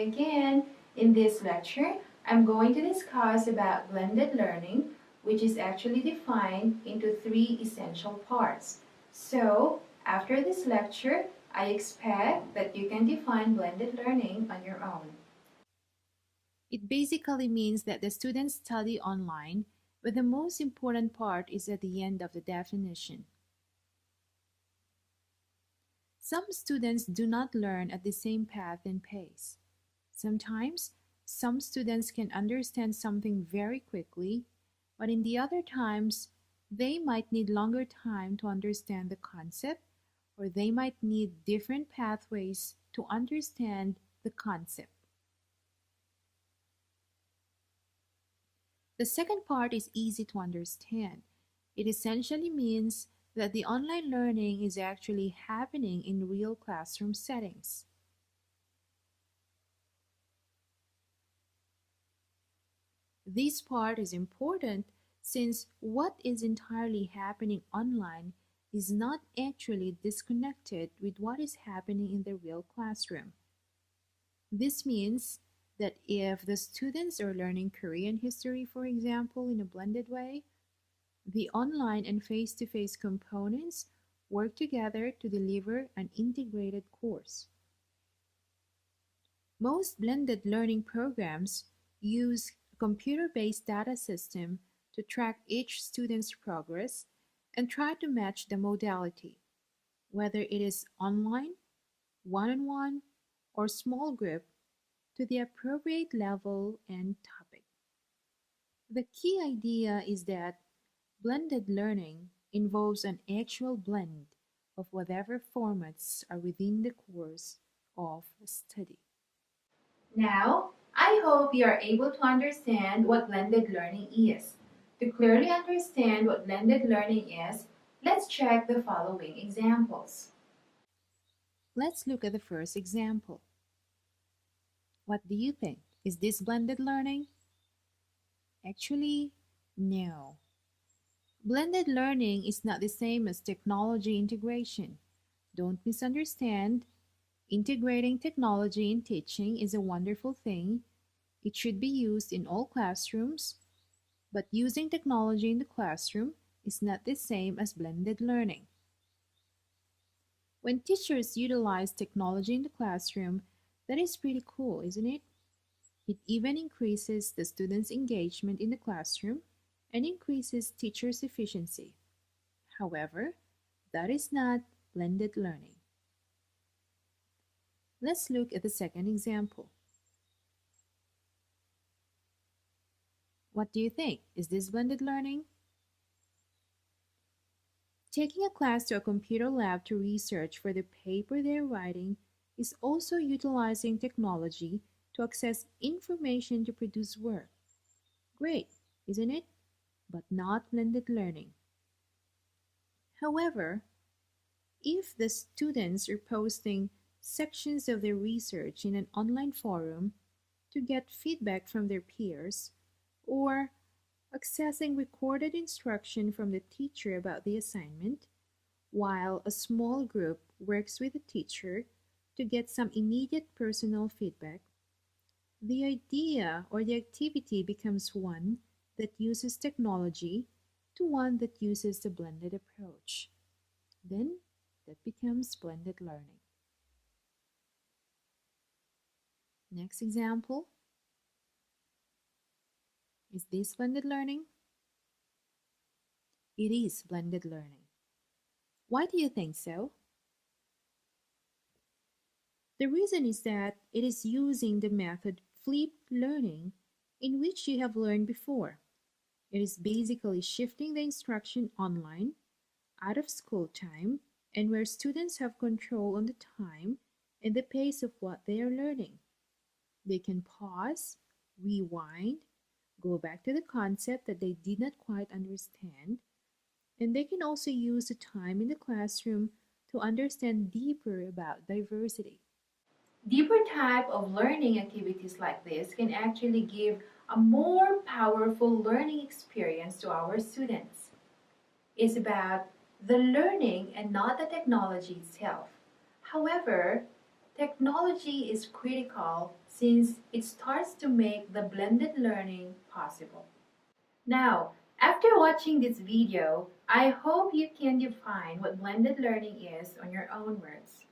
again. In this lecture, I'm going to discuss about blended learning, which is actually defined into three essential parts. So, after this lecture, I expect that you can define blended learning on your own. It basically means that the students study online, but the most important part is at the end of the definition. Some students do not learn at the same path and pace. Sometimes, some students can understand something very quickly, but in the other times, they might need longer time to understand the concept, or they might need different pathways to understand the concept. The second part is easy to understand. It essentially means that the online learning is actually happening in real classroom settings. This part is important since what is entirely happening online is not actually disconnected with what is happening in the real classroom. This means that if the students are learning Korean history, for example, in a blended way, the online and face-to-face components work together to deliver an integrated course. Most blended learning programs use a computer-based data system to track each student's progress and try to match the modality, whether it is online, one-on-one, or small group, to the appropriate level and topic. The key idea is that blended learning involves an actual blend of whatever formats are within the course of study. Now, I hope you are able to understand what blended learning is. To clearly understand what blended learning is, let's check the following examples. Let's look at the first example. What do you think? Is this blended learning? Actually, no. Blended learning is not the same as technology integration. Don't misunderstand. Integrating technology in teaching is a wonderful thing. It should be used in all classrooms, but using technology in the classroom is not the same as blended learning. When teachers utilize technology in the classroom, that is pretty cool, isn't it? It even increases the students' engagement in the classroom and increases teachers' efficiency. However, that is not blended learning. Let's look at the second example. What do you think? Is this blended learning? Taking a class to a computer lab to research for the paper they're writing is also utilizing technology to access information to produce work. Great, isn't it? But not blended learning. However, if the students are posting sections of their research in an online forum to get feedback from their peers, or accessing recorded instruction from the teacher about the assignment, while a small group works with the teacher to get some immediate personal feedback, the idea or the activity becomes one that uses technology to one that uses the blended approach. Then that becomes blended learning. Next example, is this blended learning? It is blended learning. Why do you think so? The reason is that it is using the method flipped learning in which you have learned before. It is basically shifting the instruction online, out of school time, and where students have control on the time and the pace of what they are learning. They can pause, rewind, go back to the concept that they did not quite understand, and they can also use the time in the classroom to understand deeper about diversity. Deeper type of learning activities like this can actually give a more powerful learning experience to our students. It's about the learning and not the technology itself. However, Technology is critical since it starts to make the blended learning possible. Now, after watching this video, I hope you can define what blended learning is on your own words.